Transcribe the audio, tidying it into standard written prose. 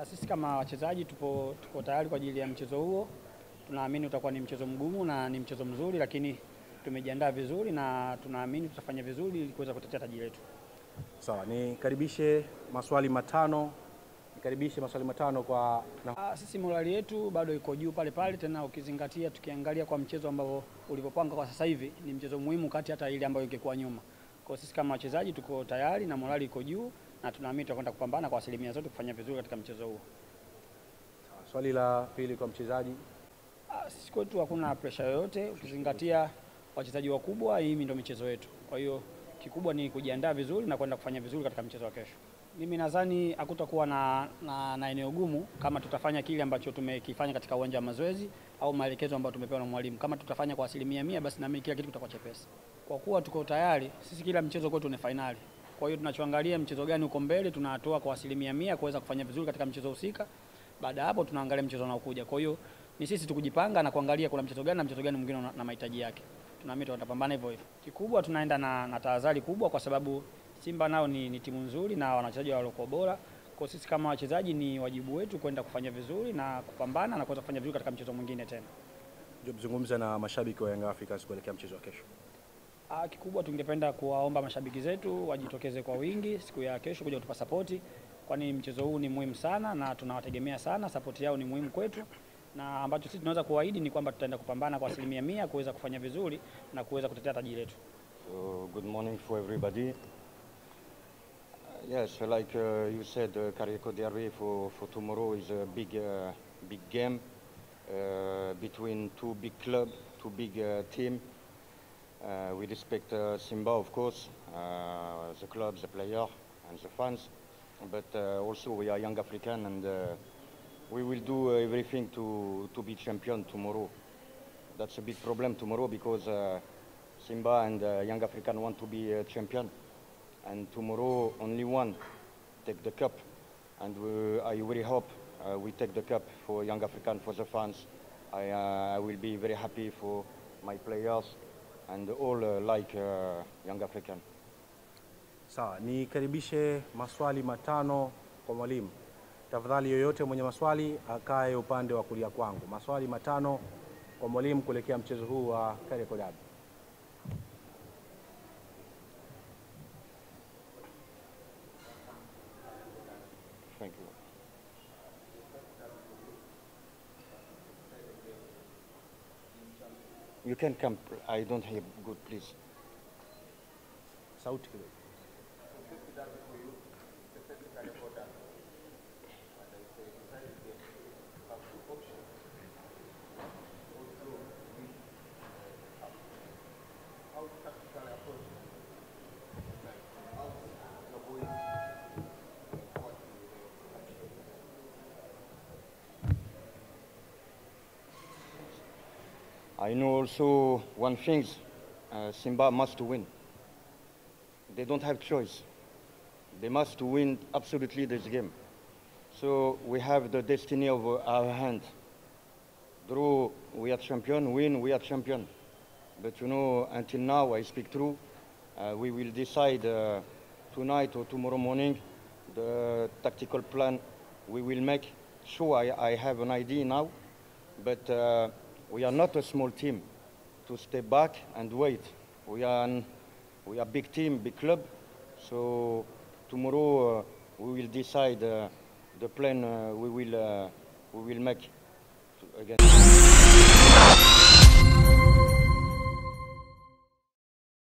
Sisi kama wachezaji tuko tayari kwa ajili ya mchezo huo. Tunaamini utakuwa ni mchezo mgumu na ni mchezo mzuri, lakini tumejiandaa vizuri na tunaamini tutafanya vizuri ili kuweza kutetea taji letu. Sawa, nikaribishe maswali matano kwa sisi morali yetu bado iko juu pale pale, tena ukizingatia tukiangalia kwa mchezo ambao ulivyopanga kwa sasa hivi ni mchezo muhimu kati hata ile ambayo ingekuwa nyuma. Kwa sisi kama wachezaji tuko tayari na morali iko juu na tunaamini tutakwenda kupambana kwa asilimia zote kufanya vizuri katika mchezo huo. Swali la pili kwa mchezaji. Sisi kwetu hakuna pressure yoyote, ukizingatia wachezaji wakubwa, hii ndio michezo yetu. Kwa hiyo kikubwa ni kujiandaa vizuri na kwenda kufanya vizuri katika mchezo wa kesho. Mimi nadhani hakutakuwa na eneo gumu kama tutafanya kile ambacho tumekifanya katika uwanja wa mazoezi au maelekezo ambayo tumepewa na mwalimu. Kama tutafanya kwa asilimia 100, basi na mimi kila kitu kitakuwa chepesi. Kwa kuwa tuko tayari, sisi kila mchezo kwetu ni finali. Kwa hiyo tunachoangalia mchezo gani uko mbele, tunatoa kwa asilimia 100 kuweza kufanya vizuri katika mchezo husika. Baada hapo tunaangalia mchezo unaokuja. Kwa hiyo ni sisi tukujipanga na kuangalia kuna mchezo gani na mchezo gani mwingine na mahitaji yake. Tunaamini tutapambana hivyo hivyo. Kikubwa tunaenda na tahadhari kubwa kwa sababu Simba nao ni timu nzuri na wanachezaji walio bora. Kwa sisi kama wachezaji ni wajibu wetu kwenda kufanya vizuri na kupambana na kuweza kufanya vizuri katika mchezo mwingine tena. Zungumza na mashabiki wa Young Africans kuelekea mchezo wa kesho. Kikubwa tungependa kuwaomba mashabiki zetu wajitokeze kwa wingi siku ya kesho kuja kutupa support, kwani mchezo huu ni muhimu sana na tunawategemea sana. Support yao ni muhimu kwetu, na ambacho sisi tunaweza kuahidi ni kwamba tutaenda kupambana kwa asilimia 100 kuweza kufanya vizuri na kuweza kutetea taji letu. So, good morning for everybody. Yes, like you said, Kariako Derby for tomorrow is a big game between two big clubs, two big teams. We respect Simba, of course, the club, the player, and the fans. But also we are Young African, and we will do everything to be champion tomorrow. That's a big problem tomorrow because Simba and Young African want to be champion. And tomorrow only one take the cup, and I really hope we take the cup for Young African, for the fans. I will be very happy for my players and all like Young African. Sawa, nikaribishe maswali matano kwa mwalimu. Tafadhali yoyote mwenye maswali akae upande wa kulia kwangu. Maswali matano kwa mwalimu kuelekea mchezo huu wa Kariako Derby. Thank you. You can come. I don't hear good, please. Sauti kidogo. I know also one thing, Simba must win. They don't have choice. They must win absolutely this game. So we have the destiny of our hand. Draw, we are champion. Win, we are champion. But you know, until now, I speak true. We will decide tonight or tomorrow morning the tactical plan we will make. Sure, I have an idea now, but we are not a small team to step back and wait. We are a big team, big club. So tomorrow we will decide the plan we will make against.